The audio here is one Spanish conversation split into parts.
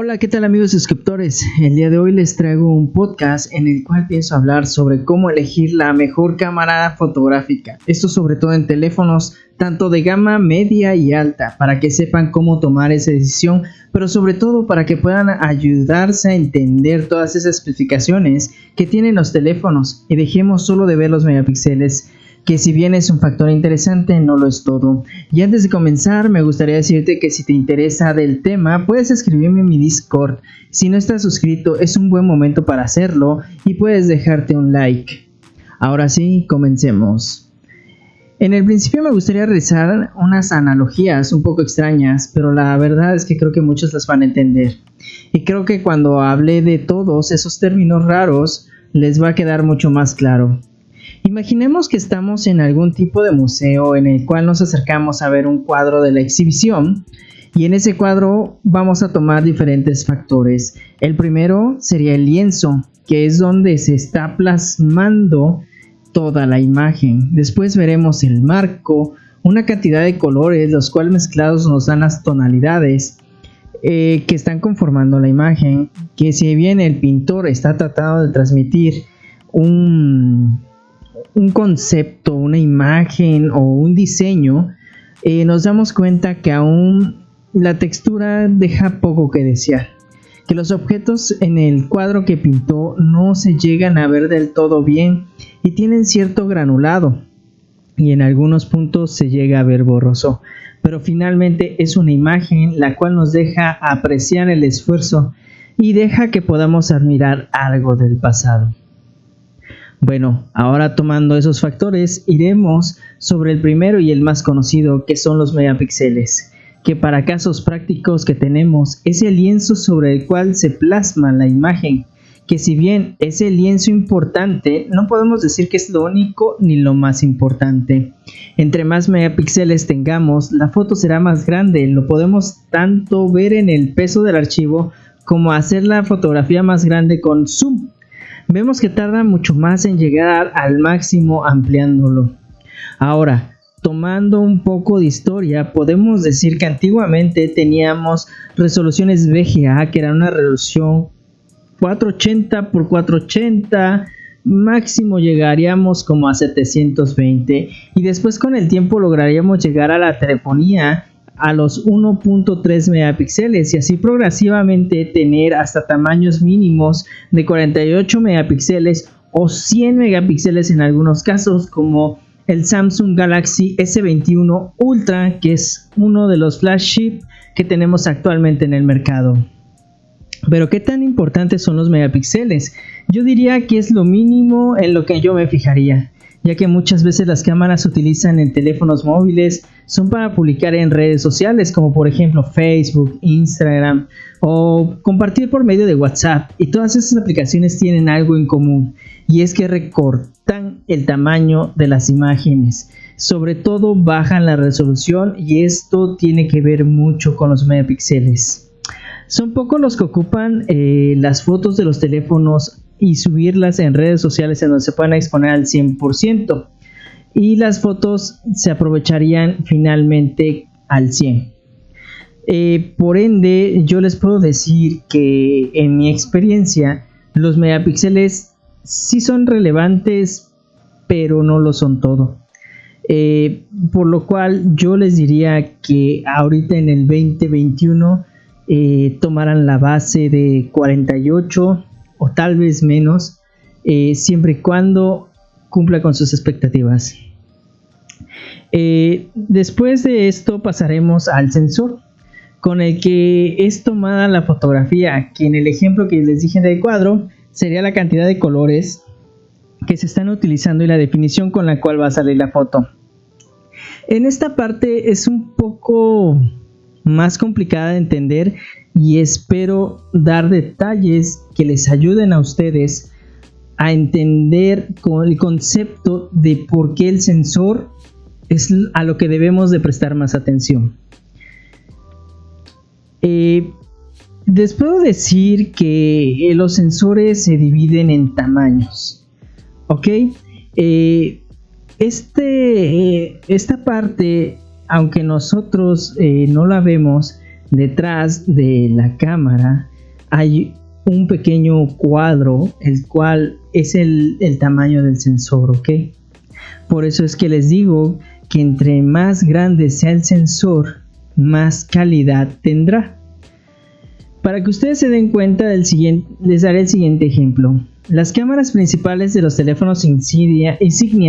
Hola, ¿qué tal amigos suscriptores? El día de hoy les traigo un podcast en el cual pienso hablar sobre cómo elegir la mejor cámara fotográfica. Esto sobre todo en teléfonos tanto de gama media y alta, para que sepan cómo tomar esa decisión, pero sobre todo para que puedan ayudarse a entender todas esas especificaciones que tienen los teléfonos y dejemos solo de ver los megapíxeles, que si bien es un factor interesante, no lo es todo. Y antes de comenzar, me gustaría decirte que si te interesa del tema, puedes escribirme en mi Discord. Si no estás suscrito, es un buen momento para hacerlo y puedes dejarte un like. Ahora sí, comencemos. En el principio me gustaría realizar unas analogías un poco extrañas, pero la verdad es que creo que muchos las van a entender. Y creo que cuando hable de todos esos términos raros, les va a quedar mucho más claro. Imaginemos que estamos en algún tipo de museo en el cual nos acercamos a ver un cuadro de la exhibición y en ese cuadro vamos a tomar diferentes factores. El primero sería el lienzo, que es donde se está plasmando toda la imagen. Después veremos el marco, una cantidad de colores, los cuales mezclados nos dan las tonalidades que están conformando la imagen, que si bien el pintor está tratando de transmitir un concepto, una imagen o un diseño, nos damos cuenta que aún la textura deja poco que desear, que los objetos en el cuadro que pintó no se llegan a ver del todo bien y tienen cierto granulado y en algunos puntos se llega a ver borroso, pero finalmente es una imagen la cual nos deja apreciar el esfuerzo y deja que podamos admirar algo del pasado. Bueno, ahora tomando esos factores, iremos sobre el primero y el más conocido, que son los megapíxeles, que para casos prácticos que tenemos es el lienzo sobre el cual se plasma la imagen, que si bien es el lienzo importante, no podemos decir que es lo único ni lo más importante. Entre más megapíxeles tengamos, la foto será más grande, lo podemos tanto ver en el peso del archivo como hacer la fotografía más grande con zoom. Vemos que tarda mucho más en llegar al máximo ampliándolo. Ahora, tomando un poco de historia, podemos decir que antiguamente teníamos resoluciones VGA, que era una resolución 480 x 480, máximo llegaríamos como a 720 y después con el tiempo lograríamos llegar a la telefonía a los 1.3 megapíxeles y así progresivamente tener hasta tamaños mínimos de 48 megapíxeles o 100 megapíxeles en algunos casos, como el Samsung Galaxy S21 Ultra, que es uno de los flagship que tenemos actualmente en el mercado. Pero ¿qué tan importantes son los megapíxeles? Yo diría que es lo mínimo en lo que yo me fijaría, ya que muchas veces las cámaras se utilizan en teléfonos móviles son para publicar en redes sociales como por ejemplo Facebook, Instagram o compartir por medio de WhatsApp, y todas esas aplicaciones tienen algo en común y es que recortan el tamaño de las imágenes, sobre todo bajan la resolución y esto tiene que ver mucho con los megapíxeles. Son pocos los que ocupan las fotos de los teléfonos y subirlas en redes sociales en donde se puedan exponer al 100% y las fotos se aprovecharían finalmente al 100%. Por ende, yo les puedo decir que en mi experiencia los megapíxeles sí son relevantes, pero no lo son todo. Por lo cual yo les diría que ahorita en el 2021 tomaran la base de 48 o tal vez menos, siempre y cuando cumpla con sus expectativas. Después de esto pasaremos al sensor con el que es tomada la fotografía, que en el ejemplo que les dije del cuadro sería la cantidad de colores que se están utilizando y la definición con la cual va a salir la foto. En esta parte es un poco más complicada de entender y espero dar detalles que les ayuden a ustedes a entender con el concepto de por qué el sensor es a lo que debemos de prestar más atención. Les puedo decir que los sensores se dividen en tamaños, ¿ok? Esta parte, aunque nosotros no la vemos, detrás de la cámara hay un pequeño cuadro, el cual es el tamaño del sensor, ¿ok? Por eso es que les digo que entre más grande sea el sensor, más calidad tendrá. Para que ustedes se den cuenta les daré el siguiente ejemplo. Las cámaras principales de los teléfonos insignia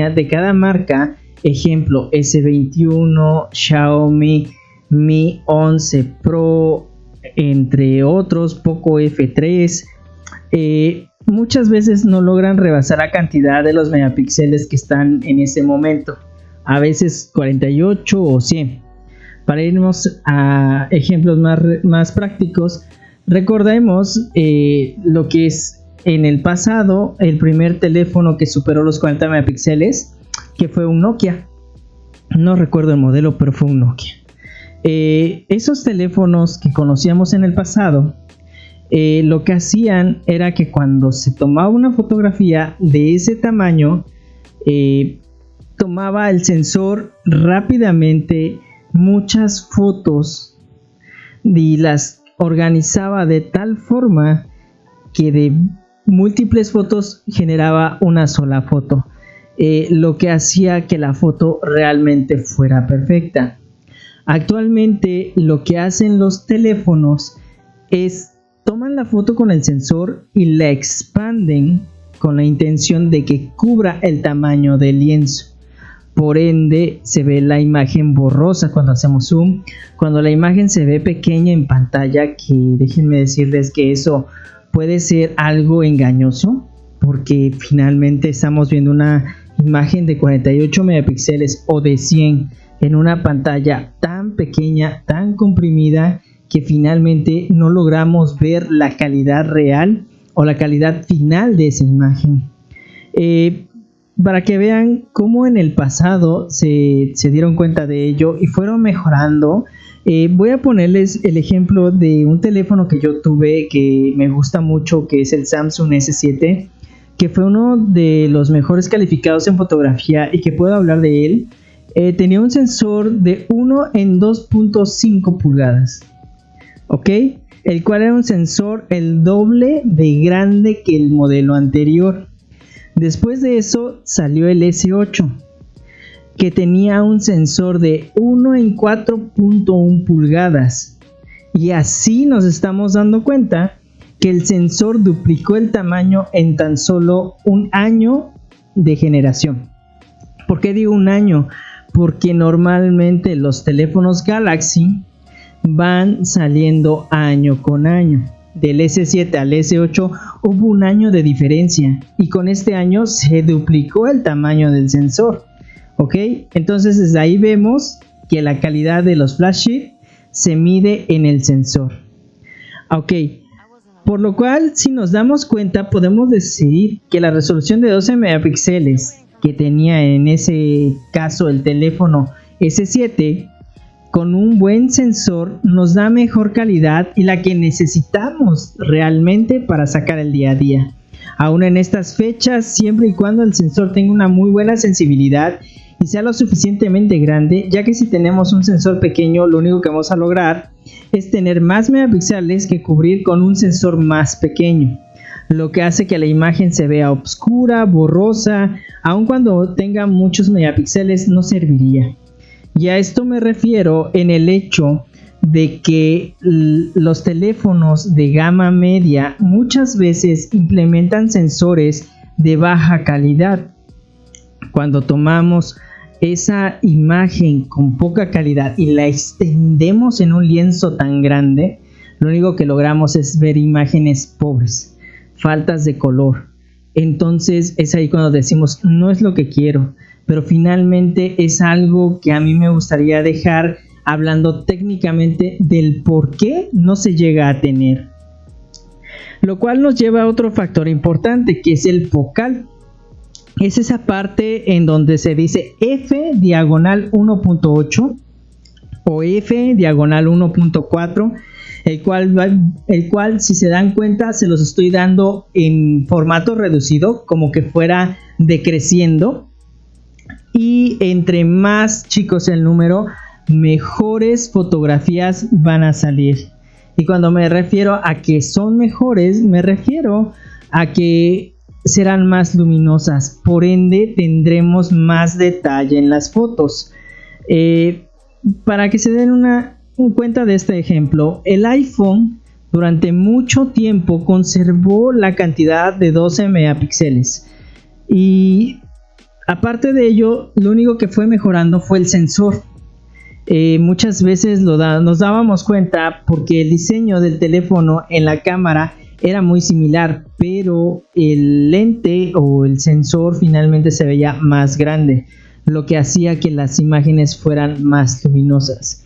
de cada marca, ejemplo S21, Xiaomi, Mi 11 Pro, entre otros, Poco F3, muchas veces no logran rebasar la cantidad de los megapíxeles que están en ese momento, a veces 48 o 100. Para irnos a ejemplos más prácticos, recordemos lo que es en el pasado el primer teléfono que superó los 40 megapíxeles, que fue un Nokia. No recuerdo el modelo, pero fue un Nokia. Esos teléfonos que conocíamos en el pasado, lo que hacían era que cuando se tomaba una fotografía de ese tamaño, tomaba el sensor rápidamente muchas fotos y las organizaba de tal forma que de múltiples fotos generaba una sola foto, lo que hacía que la foto realmente fuera perfecta. Actualmente lo que hacen los teléfonos es toman la foto con el sensor y la expanden con la intención de que cubra el tamaño del lienzo. Por ende se ve la imagen borrosa cuando hacemos zoom, cuando la imagen se ve pequeña en pantalla, que déjenme decirles que eso puede ser algo engañoso, porque finalmente estamos viendo una imagen de 48 megapíxeles o de 100 en una pantalla tan pequeña, tan comprimida, que finalmente no logramos ver la calidad real o la calidad final de esa imagen. Para que vean cómo en el pasado se dieron cuenta de ello y fueron mejorando, voy a ponerles el ejemplo de un teléfono que yo tuve que me gusta mucho, que es el Samsung S7, que fue uno de los mejores calificados en fotografía y que puedo hablar de él. Tenía un sensor de 1 en 2.5 pulgadas, ¿ok? El cual era un sensor el doble de grande que el modelo anterior. Después de eso salió el S8, que tenía un sensor de 1 en 4.1 pulgadas. Y así nos estamos dando cuenta que el sensor duplicó el tamaño en tan solo un año de generación. ¿Por qué digo un año? Porque normalmente los teléfonos Galaxy van saliendo año con año. Del S7 al S8 hubo un año de diferencia y con este año se duplicó el tamaño del sensor, ¿ok? Entonces desde ahí vemos que la calidad de los flagship se mide en el sensor, ¿ok? Por lo cual, si nos damos cuenta, podemos decir que la resolución de 12 megapíxeles que tenía en ese caso el teléfono S7, con un buen sensor nos da mejor calidad y la que necesitamos realmente para sacar el día a día. Aún en estas fechas, siempre y cuando el sensor tenga una muy buena sensibilidad y sea lo suficientemente grande, ya que si tenemos un sensor pequeño, lo único que vamos a lograr es tener más megapíxeles que cubrir con un sensor más pequeño, lo que hace que la imagen se vea oscura, borrosa. Aun cuando tenga muchos megapíxeles no serviría. Y a esto me refiero en el hecho de que los teléfonos de gama media muchas veces implementan sensores de baja calidad. Cuando tomamos esa imagen con poca calidad y la extendemos en un lienzo tan grande, lo único que logramos es ver imágenes pobres, faltas de color. Entonces es ahí cuando decimos no es lo que quiero, pero finalmente es algo que a mí me gustaría dejar hablando técnicamente del por qué no se llega a tener. Lo cual nos lleva a otro factor importante, que es el focal. Es esa parte en donde se dice f/diagonal 1.8 o f/diagonal 1.4, el cual si se dan cuenta se los estoy dando en formato reducido, como que fuera decreciendo, y entre más chicos el número, mejores fotografías van a salir. Y cuando me refiero a que son mejores, me refiero a que serán más luminosas, por ende tendremos más detalle en las fotos. Para que se den una cuenta de este ejemplo, el iPhone durante mucho tiempo conservó la cantidad de 12 megapíxeles y aparte de ello, lo único que fue mejorando fue el sensor. Muchas veces nos dábamos cuenta porque el diseño del teléfono en la cámara era muy similar, pero el lente o el sensor finalmente se veía más grande, lo que hacía que las imágenes fueran más luminosas.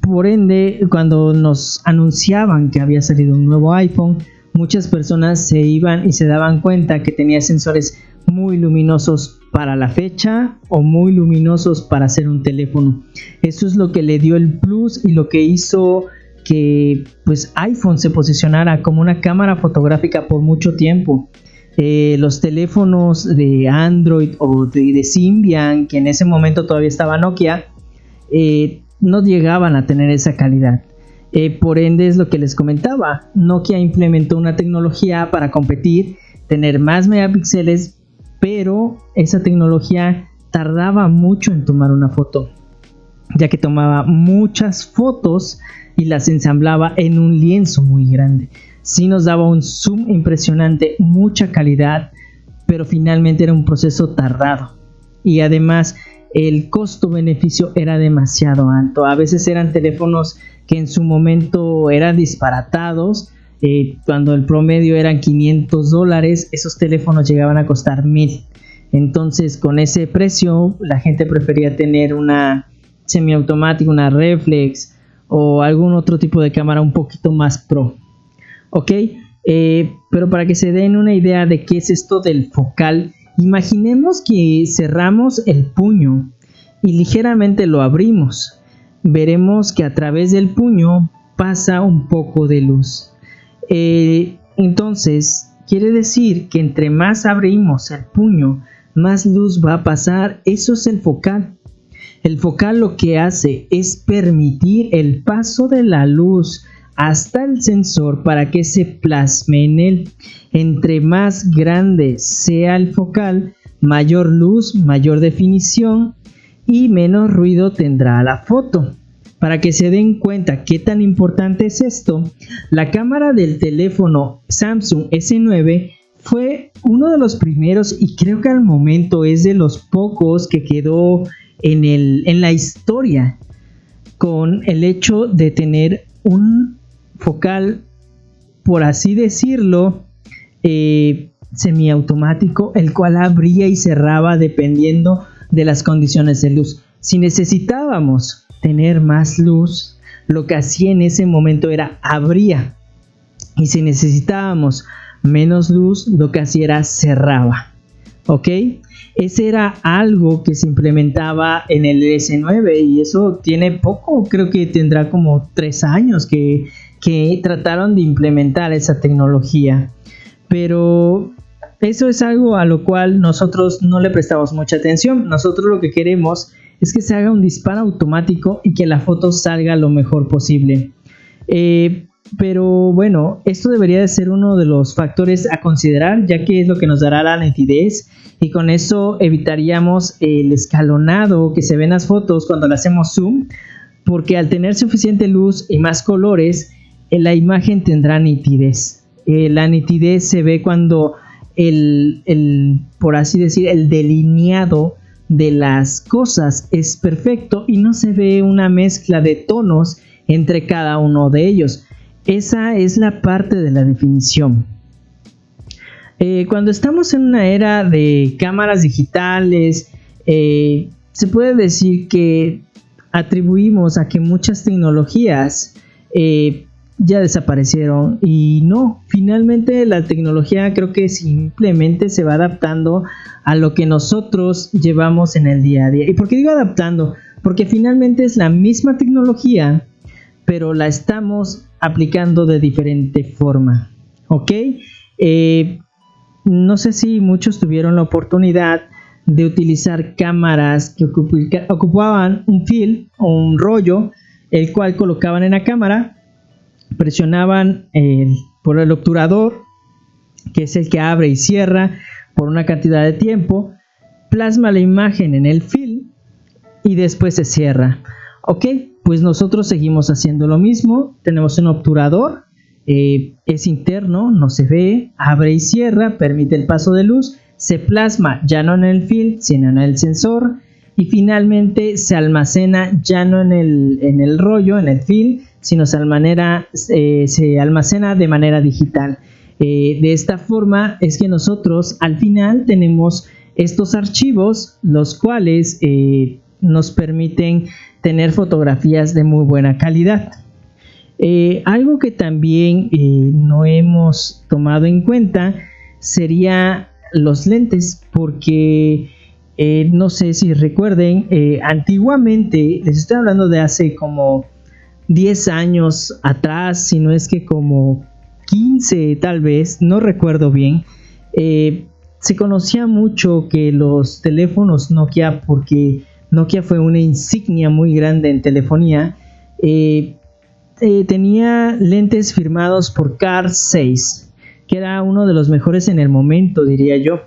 Por ende, cuando nos anunciaban que había salido un nuevo iPhone, muchas personas se iban y se daban cuenta que tenía sensores muy luminosos para la fecha o muy luminosos para hacer un teléfono. Eso es lo que le dio el plus y lo que hizo que pues iPhone se posicionara como una cámara fotográfica por mucho tiempo. Los teléfonos de Android o de Symbian, que en ese momento todavía estaba Nokia, no llegaban a tener esa calidad. Por ende es lo que les comentaba, Nokia implementó una tecnología para competir, tener más megapíxeles, pero esa tecnología tardaba mucho en tomar una foto, ya que tomaba muchas fotos y las ensamblaba en un lienzo muy grande. Sí nos daba un zoom impresionante, mucha calidad, pero finalmente era un proceso tardado y además el costo-beneficio era demasiado alto. A veces eran teléfonos que en su momento eran disparatados. Cuando el promedio eran $500, esos teléfonos llegaban a costar $1,000. Entonces con ese precio la gente prefería tener una semiautomática, una reflex o algún otro tipo de cámara un poquito más pro. Ok, pero para que se den una idea de qué es esto del focal, imaginemos que cerramos el puño y ligeramente lo abrimos. Veremos que a través del puño pasa un poco de luz. Entonces quiere decir que entre más abrimos el puño, más luz va a pasar. Eso es el focal. El focal lo que hace es permitir el paso de la luz hasta el sensor para que se plasme en él. Entre más grande sea el focal, mayor luz, mayor definición y menos ruido tendrá la foto. Para que se den cuenta qué tan importante es esto, la cámara del teléfono Samsung S9 fue uno de los primeros y creo que al momento es de los pocos que quedó en la historia con el hecho de tener un focal, por así decirlo, semiautomático, el cual abría y cerraba dependiendo de las condiciones de luz. Si necesitábamos tener más luz, lo que hacía en ese momento era abría, y si necesitábamos menos luz, lo que hacía era cerraba. ¿Ok? Ese era algo que se implementaba en el S9 y eso tiene poco, creo que tendrá como 3 años que trataron de implementar esa tecnología, pero eso es algo a lo cual nosotros no le prestamos mucha atención. Nosotros lo que queremos es que se haga un disparo automático y que la foto salga lo mejor posible. Pero bueno, esto debería de ser uno de los factores a considerar, ya que es lo que nos dará la nitidez y con eso evitaríamos el escalonado que se ve en las fotos cuando le hacemos zoom, porque al tener suficiente luz y más colores, la imagen tendrá nitidez. La nitidez se ve cuando por así decir, el delineado de las cosas es perfecto y no se ve una mezcla de tonos entre cada uno de ellos. Esa es la parte de la definición. Cuando estamos en una era de cámaras digitales, se puede decir que atribuimos a que muchas tecnologías ya desaparecieron y no, finalmente la tecnología creo que simplemente se va adaptando a lo que nosotros llevamos en el día a día. ¿Y por qué digo adaptando? Porque finalmente es la misma tecnología, pero la estamos aplicando de diferente forma. ¿Ok? No sé si muchos tuvieron la oportunidad de utilizar cámaras que ocupaban un film o un rollo, el cual colocaban en la cámara, presionaban por el obturador, que es el que abre y cierra por una cantidad de tiempo, plasma la imagen en el film y después se cierra. Ok, pues nosotros seguimos haciendo lo mismo. Tenemos un obturador, es interno, no se ve, abre y cierra, permite el paso de luz, se plasma ya no en el film, sino en el sensor, y finalmente se almacena ya no en el rollo, en el film, sino se almacena de manera digital. De esta forma es que nosotros al final tenemos estos archivos, los cuales nos permiten tener fotografías de muy buena calidad. Algo que también no hemos tomado en cuenta sería los lentes, porque no sé si recuerden, antiguamente, les estoy hablando de hace como 10 años atrás, si no es que como 15 tal vez, no recuerdo bien, se conocía mucho que los teléfonos Nokia, porque Nokia fue una insignia muy grande en telefonía, tenía lentes firmados por Carl Zeiss, que era uno de los mejores en el momento, diría yo.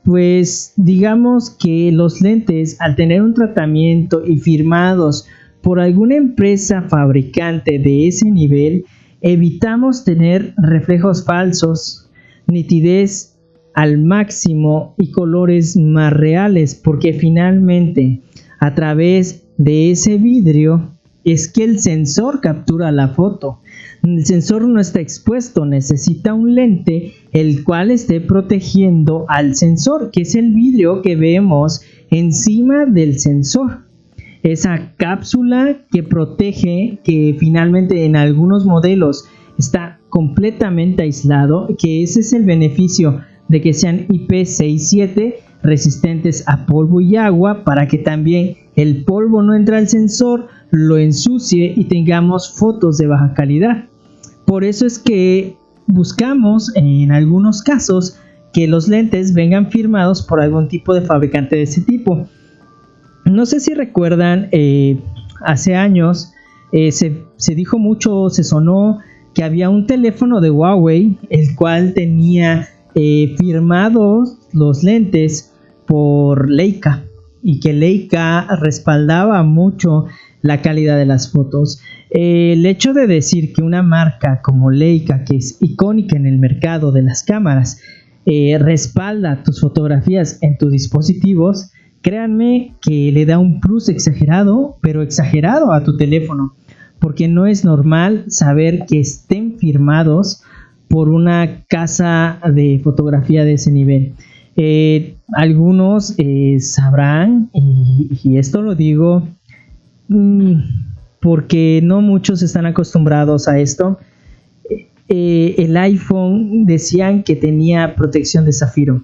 Pues digamos que los lentes, al tener un tratamiento y firmados por alguna empresa fabricante de ese nivel, evitamos tener reflejos falsos, nitidez al máximo y colores más reales, porque finalmente a través de ese vidrio es que el sensor captura la foto. El sensor no está expuesto, necesita un lente el cual esté protegiendo al sensor, que es el vidrio que vemos encima del sensor. Esa cápsula que protege, que finalmente en algunos modelos está completamente aislado, que ese es el beneficio de que sean IP67 resistentes a polvo y agua, para que también el polvo no entre al sensor, lo ensucie y tengamos fotos de baja calidad. Por eso es que buscamos en algunos casos que los lentes vengan firmados por algún tipo de fabricante de ese tipo. No sé si recuerdan, hace años se dijo mucho, se sonó que había un teléfono de Huawei el cual tenía firmados los lentes por Leica, y que Leica respaldaba mucho la calidad de las fotos. El hecho de decir que una marca como Leica, que es icónica en el mercado de las cámaras, respalda tus fotografías en tus dispositivos, créanme que le da un plus exagerado, pero exagerado a tu teléfono, porque no es normal saber que estén firmados por una casa de fotografía de ese nivel. Algunos sabrán, y esto lo digo porque no muchos están acostumbrados a esto. El iPhone decían que tenía protección de zafiro.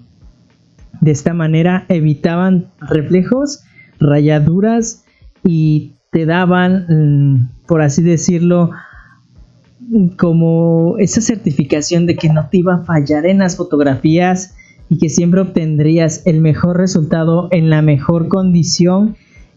De esta manera evitaban reflejos, rayaduras, y te daban, por así decirlo, como esa certificación de que no te iba a fallar en las fotografías y que siempre obtendrías el mejor resultado en la mejor condición,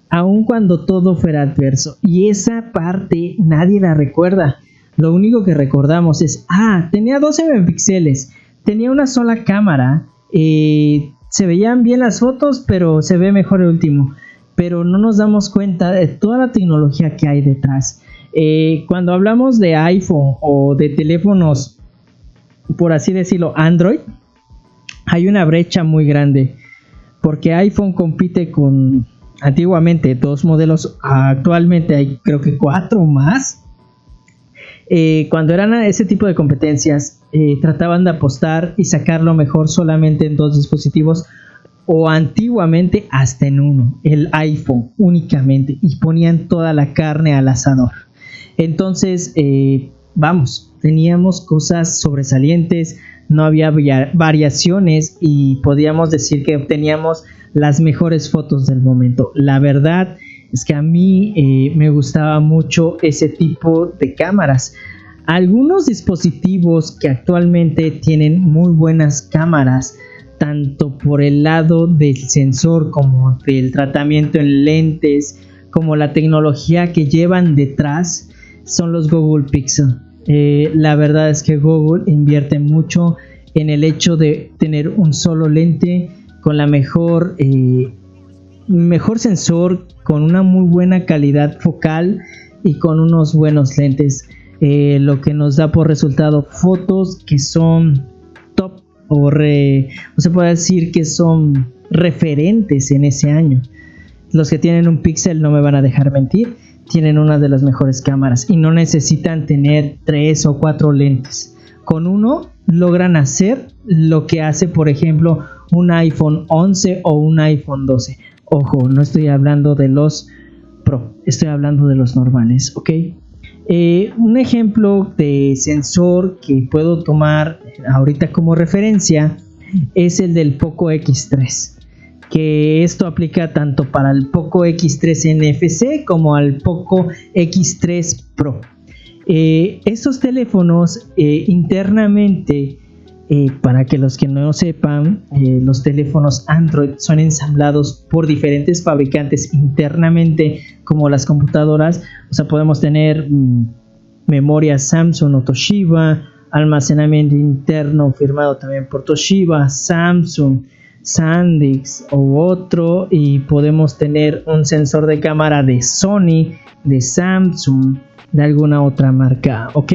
aun cuando todo fuera adverso. Y esa parte nadie la recuerda. Lo único que recordamos es, tenía 12 megapíxeles, tenía una sola cámara, se veían bien las fotos, pero se ve mejor el último. Pero no nos damos cuenta de toda la tecnología que hay detrás. Cuando hablamos de iPhone o de teléfonos, por así decirlo, Android, hay una brecha muy grande, porque iPhone compite con antiguamente 2 modelos, actualmente hay creo que 4 más. Cuando eran ese tipo de competencias, trataban de apostar y sacar lo mejor solamente en 2 dispositivos, o antiguamente hasta en uno, el iPhone únicamente, y ponían toda la carne al asador. Entonces, teníamos cosas sobresalientes, no había variaciones, y podíamos decir que obteníamos las mejores fotos del momento. La verdad es que a mí me gustaba mucho ese tipo de cámaras. Algunos dispositivos que actualmente tienen muy buenas cámaras tanto por el lado del sensor como del tratamiento en lentes, como la tecnología que llevan detrás, son los Google Pixel. La verdad es que Google invierte mucho en el hecho de tener un solo lente con la mejor sensor, con una muy buena calidad focal y con unos buenos lentes, lo que nos da por resultado fotos que son top o se puede decir que son referentes en ese año. Los que tienen un Pixel no me van a dejar mentir, tienen una de las mejores cámaras y no necesitan tener 3 o 4 lentes. Con uno logran hacer lo que hace, por ejemplo, un iPhone 11 o un iPhone 12. Ojo, no estoy hablando de los Pro, estoy hablando de los normales, ¿ok? Un ejemplo de sensor que puedo tomar ahorita como referencia es el del Poco X3, que esto aplica tanto para el Poco X3 NFC como al Poco X3 Pro. Estos teléfonos internamente, para que los que no sepan, los teléfonos Android son ensamblados por diferentes fabricantes internamente, como las computadoras. O sea, podemos tener memoria Samsung o Toshiba, almacenamiento interno firmado también por Toshiba, Samsung, SanDisk u otro, y podemos tener un sensor de cámara de Sony, de Samsung, de alguna otra marca, ¿ok?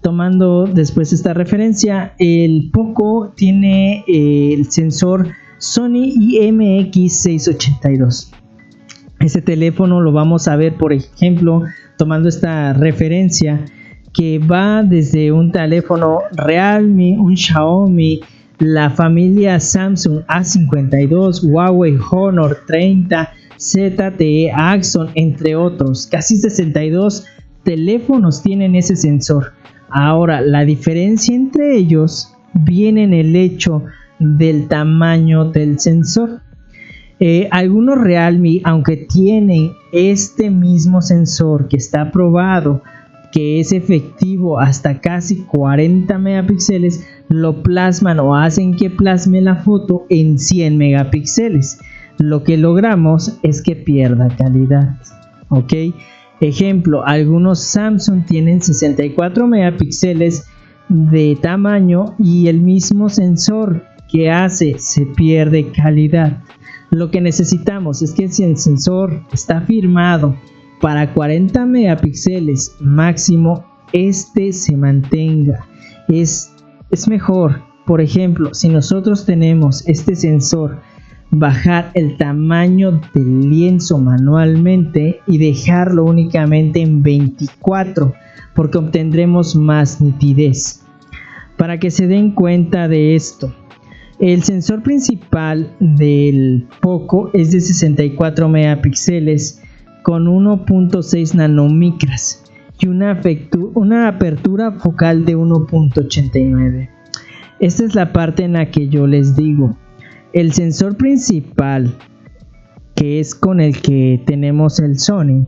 Tomando después esta referencia, el Poco tiene el sensor Sony IMX682. Ese teléfono lo vamos a ver, por ejemplo, tomando esta referencia, que va desde un teléfono Realme, un Xiaomi, la familia Samsung A52, Huawei Honor 30, ZTE, Axon, entre otros. Casi 62 teléfonos tienen ese sensor. Ahora, la diferencia entre ellos viene en el hecho del tamaño del sensor. Algunos Realme, aunque tienen este mismo sensor que está probado, que es efectivo hasta casi 40 megapíxeles, lo plasman o hacen que plasme la foto en 100 megapíxeles. Lo que logramos es que pierda calidad, ¿ok? Ejemplo, algunos Samsung tienen 64 megapíxeles de tamaño y el mismo sensor que hace se pierde calidad. Lo que necesitamos es que si el sensor está firmado para 40 megapíxeles máximo, este se mantenga. Es mejor, por ejemplo, si nosotros tenemos este sensor, bajar el tamaño del lienzo manualmente y dejarlo únicamente en 24, porque obtendremos más nitidez. Para que se den cuenta de esto, el sensor principal del Poco es de 64 megapíxeles con 1.6 nanomicras y una apertura focal de 1.89. Esta es la parte en la que yo les digo, el sensor principal, que es con el que tenemos el Sony,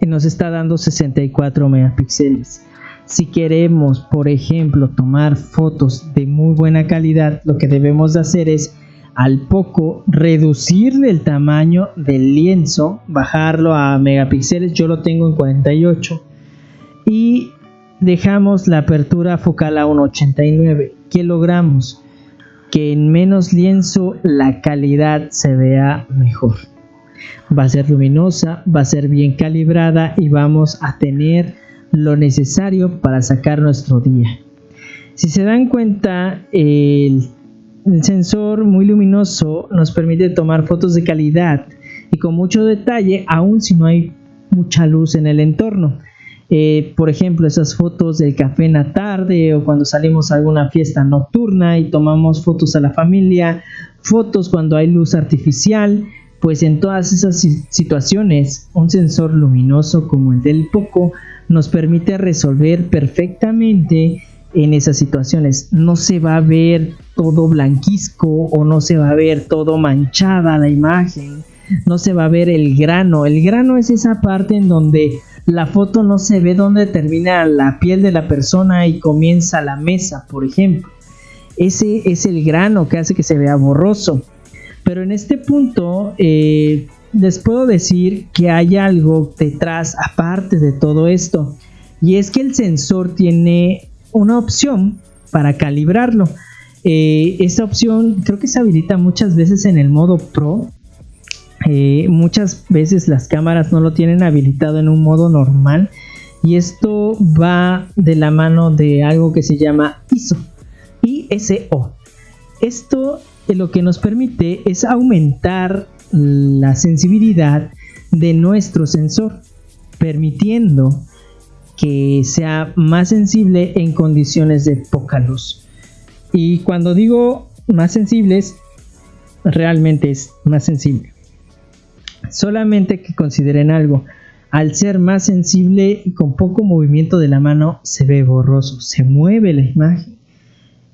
nos está dando 64 megapíxeles. Si queremos, por ejemplo, tomar fotos de muy buena calidad, lo que debemos de hacer es al Poco reducirle el tamaño del lienzo, bajarlo a megapíxeles, yo lo tengo en 48, y dejamos la apertura focal a 1.89. ¿Qué logramos? Que en menos lienzo la calidad se vea mejor. Va a ser luminosa, va a ser bien calibrada y vamos a tener lo necesario para sacar nuestro día. Si se dan cuenta, el sensor muy luminoso nos permite tomar fotos de calidad y con mucho detalle, aun si no hay mucha luz en el entorno. Por ejemplo, esas fotos del café en la tarde o cuando salimos a alguna fiesta nocturna y tomamos fotos a la familia, fotos cuando hay luz artificial, pues en todas esas situaciones un sensor luminoso como el del Poco nos permite resolver perfectamente en esas situaciones. No se va a ver todo blanquizco o no se va a ver todo manchada la imagen, no se va a ver el grano. El grano es esa parte en donde la foto no se ve dónde termina la piel de la persona y comienza la mesa, por ejemplo. Ese es el grano que hace que se vea borroso. Pero en este punto les puedo decir que hay algo detrás aparte de todo esto, y es que el sensor tiene una opción para calibrarlo. Esta opción creo que se habilita muchas veces en el modo Pro. Muchas veces las cámaras no lo tienen habilitado en un modo normal, y esto va de la mano de algo que se llama ISO. Esto lo que nos permite es aumentar la sensibilidad de nuestro sensor, permitiendo que sea más sensible en condiciones de poca luz. Y cuando digo más sensibles, realmente es más sensible. Solamente que consideren algo: al ser más sensible, con poco movimiento de la mano se ve borroso, se mueve la imagen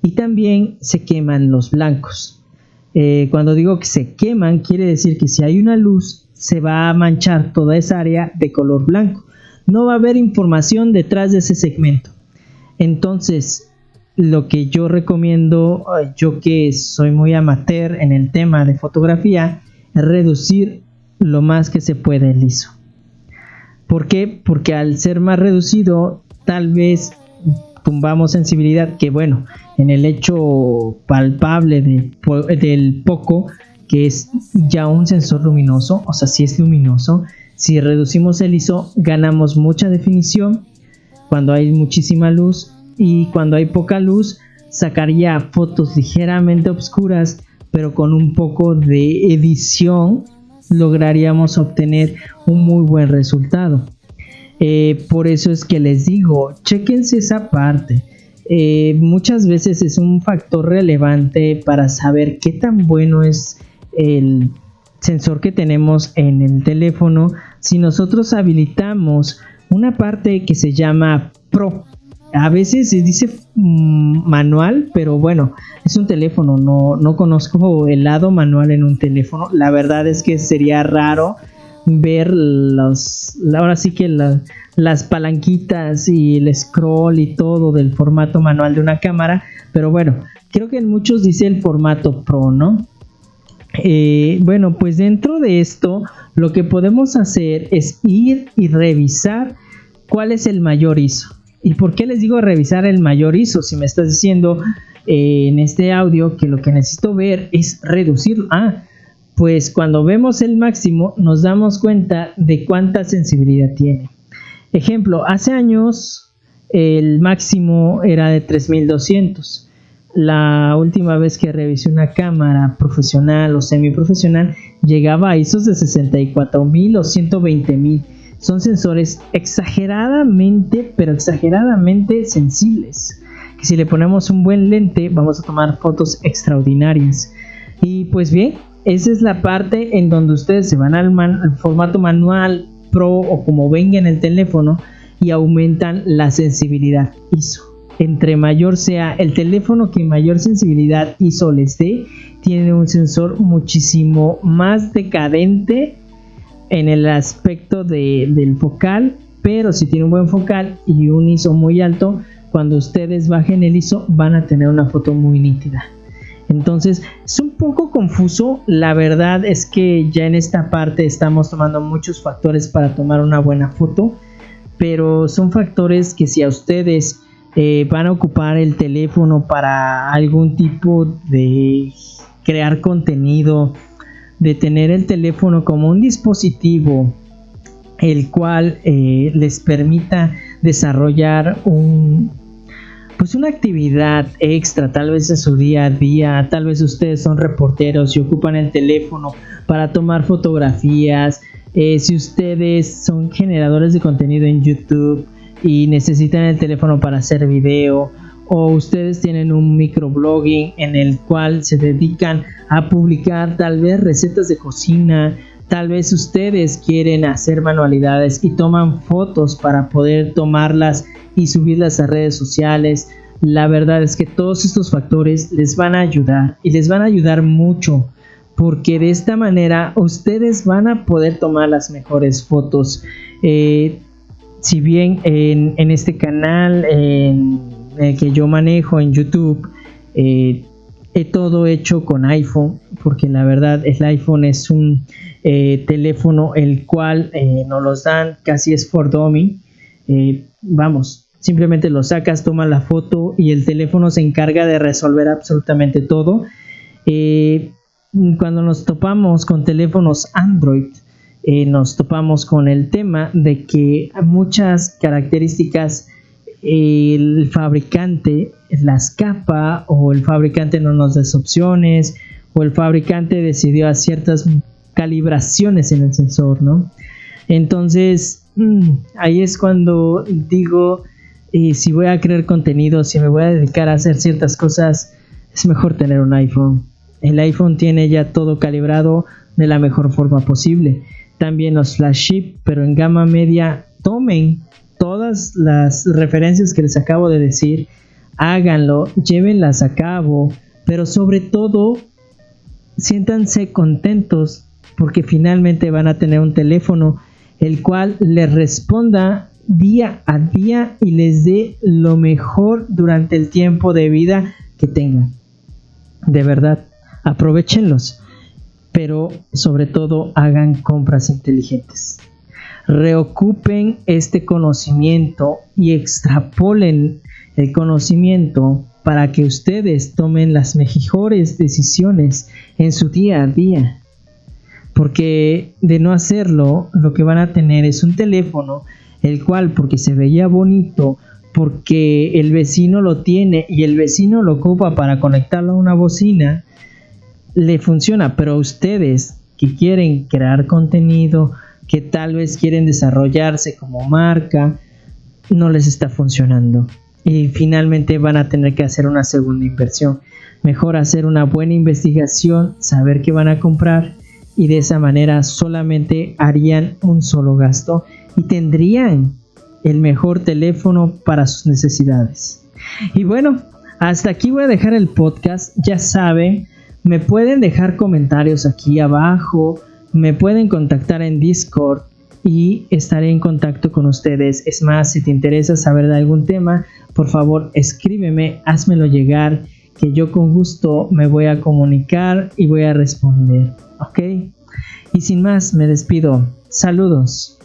y también se queman los blancos. Cuando digo que se queman, quiere decir que si hay una luz, se va a manchar toda esa área de color blanco. No va a haber información detrás de ese segmento. Entonces, lo que yo recomiendo, yo que soy muy amateur en el tema de fotografía, es reducir lo más que se puede el ISO. ¿Por qué? Porque al ser más reducido, tal vez tumbamos sensibilidad, que bueno, en el hecho palpable del Poco, que es ya un sensor luminoso, o sea, si es luminoso, si reducimos el ISO, ganamos mucha definición cuando hay muchísima luz, y cuando hay poca luz, sacaría fotos ligeramente oscuras, pero con un poco de edición lograríamos obtener un muy buen resultado. Por eso es que les digo, chéquense esa parte. Muchas veces es un factor relevante para saber qué tan bueno es el sensor que tenemos en el teléfono. Si nosotros habilitamos una parte que se llama Pro, a veces se dice manual, pero bueno, es un teléfono, no conozco el lado manual en un teléfono. La verdad es que sería raro ver ahora sí que las palanquitas y el scroll y todo del formato manual de una cámara, pero bueno, creo que en muchos dice el formato Pro, ¿no? Bueno, pues dentro de esto lo que podemos hacer es ir y revisar cuál es el mayor ISO. ¿Y por qué les digo revisar el mayor ISO? Si me estás diciendo en este audio que lo que necesito ver es reducirlo. Pues cuando vemos el máximo nos damos cuenta de cuánta sensibilidad tiene. Ejemplo, hace años el máximo era de 3200. La última vez que revisé una cámara profesional o semiprofesional llegaba a ISOs de 64000 o 120000. Son sensores exageradamente sensibles, que si le ponemos un buen lente vamos a tomar fotos extraordinarias. Y pues bien, esa es la parte en donde ustedes se van al formato manual, Pro o como venga en el teléfono, y aumentan la sensibilidad ISO. Entre mayor sea el teléfono, que mayor sensibilidad ISO les dé, tiene un sensor muchísimo más decadente en el aspecto del focal, pero si tiene un buen focal y un ISO muy alto, cuando ustedes bajen el ISO van a tener una foto muy nítida. Entonces es un poco confuso. La verdad es que ya en esta parte estamos tomando muchos factores para tomar una buena foto, pero son factores que si a ustedes van a ocupar el teléfono para algún tipo de crear contenido, de tener el teléfono como un dispositivo el cual les permita desarrollar una actividad extra, tal vez en su día a día. Tal vez ustedes son reporteros y ocupan el teléfono para tomar fotografías. Si ustedes son generadores de contenido en YouTube y necesitan el teléfono para hacer video, o ustedes tienen un microblogging en el cual se dedican a publicar tal vez recetas de cocina, tal vez ustedes quieren hacer manualidades y toman fotos para poder tomarlas y subirlas a redes sociales. La verdad es que todos estos factores les van a ayudar, y les van a ayudar mucho, porque de esta manera ustedes van a poder tomar las mejores fotos. Si bien en este canal que yo manejo en YouTube, todo hecho con iPhone, porque la verdad el iPhone es un teléfono el cual nos los dan casi es for dummy. Simplemente lo sacas, tomas la foto y el teléfono se encarga de resolver absolutamente todo. Cuando nos topamos con teléfonos Android, nos topamos con el tema de que muchas características el fabricante las capa, o el fabricante no nos da opciones, o el fabricante decidió a ciertas calibraciones en el sensor, ¿no? Entonces ahí es cuando digo, si voy a crear contenido, si me voy a dedicar a hacer ciertas cosas, es mejor tener un iPhone. El iPhone tiene ya todo calibrado de la mejor forma posible. También los flash chip, pero en gama media, tomen todas las referencias que les acabo de decir, háganlo, llévenlas a cabo, pero sobre todo siéntanse contentos porque finalmente van a tener un teléfono el cual les responda día a día y les dé lo mejor durante el tiempo de vida que tengan. De verdad, aprovéchenlos, pero sobre todo hagan compras inteligentes. Reocupen este conocimiento y extrapolen el conocimiento para que ustedes tomen las mejores decisiones en su día a día. Porque de no hacerlo, lo que van a tener es un teléfono el cual, porque se veía bonito, porque el vecino lo tiene y el vecino lo ocupa para conectarlo a una bocina, le funciona, pero ustedes que quieren crear contenido, que tal vez quieren desarrollarse como marca, no les está funcionando y finalmente van a tener que hacer una segunda inversión. Mejor hacer una buena investigación, saber qué van a comprar, y de esa manera solamente harían un solo gasto y tendrían el mejor teléfono para sus necesidades. Y bueno, hasta aquí voy a dejar el podcast. Ya saben, me pueden dejar comentarios aquí abajo, me pueden contactar en Discord y estaré en contacto con ustedes. Es más, si te interesa saber de algún tema, por favor escríbeme, házmelo llegar, que yo con gusto me voy a comunicar y voy a responder, ¿ok? Y sin más, me despido. Saludos.